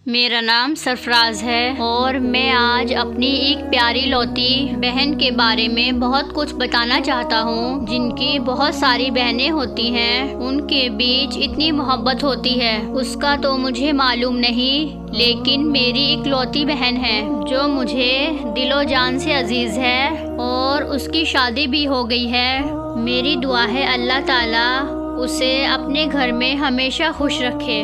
میرا نام سرفراز ہے اور میں آج اپنی ایک پیاری لوتی بہن کے بارے میں بہت کچھ بتانا چاہتا ہوں۔ جن کی بہت ساری بہنیں ہوتی ہیں، ان کے بیچ اتنی محبت ہوتی ہے اس کا تو مجھے معلوم نہیں، لیکن میری ایک لوتی بہن ہے جو مجھے دل و جان سے عزیز ہے اور اس کی شادی بھی ہو گئی ہے۔ میری دعا ہے اللہ تعالیٰ اسے اپنے گھر میں ہمیشہ خوش رکھے،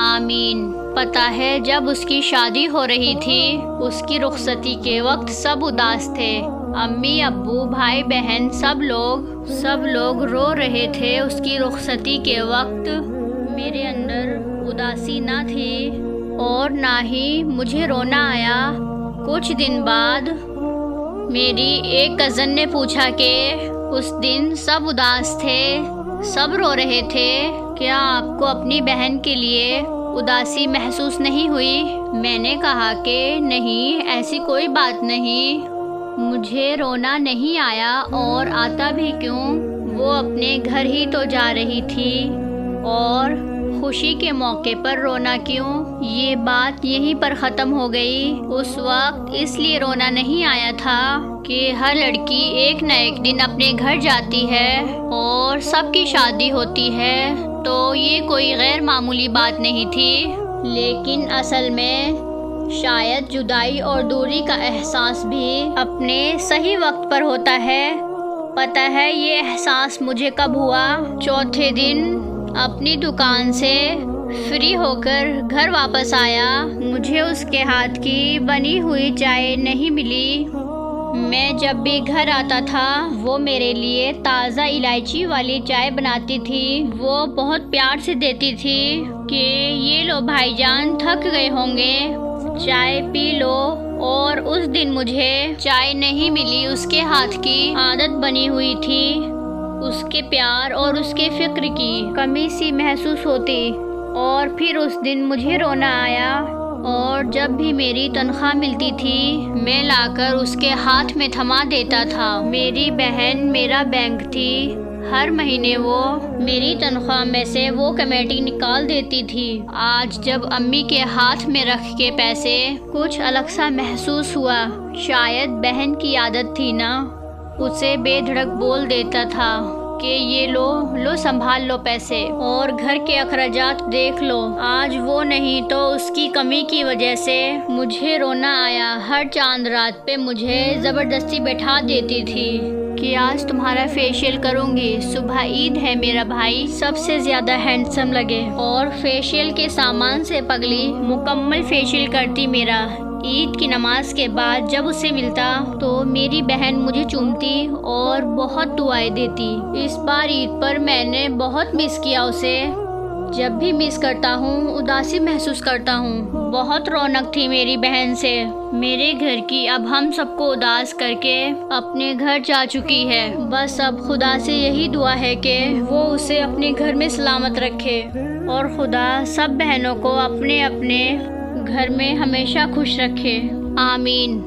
آمین۔ پتہ ہے جب اس کی شادی ہو رہی تھی، اس کی رخصتی کے وقت سب اداس تھے، امی ابو بھائی بہن سب لوگ رو رہے تھے اس کی رخصتی کے وقت۔ میرے اندر اداسی نہ تھی اور نہ ہی مجھے رونا آیا۔ کچھ دن بعد میری ایک کزن نے پوچھا کہ اس دن سب اداس تھے، سب رو رہے تھے، کیا آپ کو اپنی بہن کے لیے اداسی محسوس نہیں ہوئی؟ میں نے کہا کہ نہیں، ایسی کوئی بات نہیں، مجھے رونا نہیں آیا اور آتا بھی کیوں، وہ اپنے گھر ہی تو جا رہی تھی اور خوشی کے موقع پر رونا کیوں؟ یہ بات یہیں پر ختم ہو گئی۔ اس وقت اس لیے رونا نہیں آیا تھا کہ ہر لڑکی ایک نہ ایک دن اپنے گھر جاتی ہے اور سب کی شادی ہوتی ہے، تو یہ کوئی غیر معمولی بات نہیں تھی، لیکن اصل میں شاید جدائی اور دوری کا احساس بھی اپنے صحیح وقت پر ہوتا ہے۔ پتہ ہے یہ احساس مجھے کب ہوا؟ چوتھے دن اپنی دکان سے فری ہو کر گھر واپس آیا، مجھے اس کے ہاتھ کی بنی ہوئی چائے نہیں ملی۔ میں جب بھی گھر آتا تھا وہ میرے لیے تازہ الائچی والی چائے بناتی تھی، وہ بہت پیار سے دیتی تھی کہ یہ لو بھائی جان، تھک گئے ہوں گے، چائے پی لو۔ اور اس دن مجھے چائے نہیں ملی، اس کے ہاتھ کی عادت بنی ہوئی تھی، اس کے پیار اور اس کے فکر کی کمی سی محسوس ہوتی، اور پھر اس دن مجھے رونا آیا۔ اور جب بھی میری تنخواہ ملتی تھی میں لا کر اس کے ہاتھ میں تھما دیتا تھا۔ میری بہن میرا بینک تھی، ہر مہینے وہ میری تنخواہ میں سے وہ کمیٹی نکال دیتی تھی۔ آج جب امی کے ہاتھ میں رکھ کے پیسے، کچھ الگ سا محسوس ہوا، شاید بہن کی عادت تھی نا، اسے بے دھڑک بول دیتا تھا کہ یہ لو سنبھال لو پیسے اور گھر کے اخراجات دیکھ لو۔ آج وہ نہیں تو اس کی کمی کی وجہ سے مجھے رونا آیا۔ ہر چاند رات پہ مجھے زبردستی بیٹھا دیتی تھی کہ آج تمہارا فیشیل کروں گی، صبح عید ہے، میرا بھائی سب سے زیادہ ہینڈسم لگے، اور فیشیل کے سامان سے پگلی مکمل فیشیل کرتی میرا۔ عید کی نماز کے بعد جب اسے ملتا تو میری بہن مجھے چومتی اور بہت دعائیں دیتی۔ اس بار عید پر میں نے بہت مس کیا اسے، جب بھی مس کرتا ہوں اداسی محسوس کرتا ہوں۔ بہت رونق تھی میری بہن سے، میرے گھر کی اب ہم سب کو اداس کر کے اپنے گھر جا چکی ہے۔ بس اب خدا سے یہی دعا ہے کہ وہ اسے اپنے گھر میں سلامت رکھے، اور خدا سب بہنوں کو اپنے اپنے گھر میں ہمیشہ خوش رکھے، آمین۔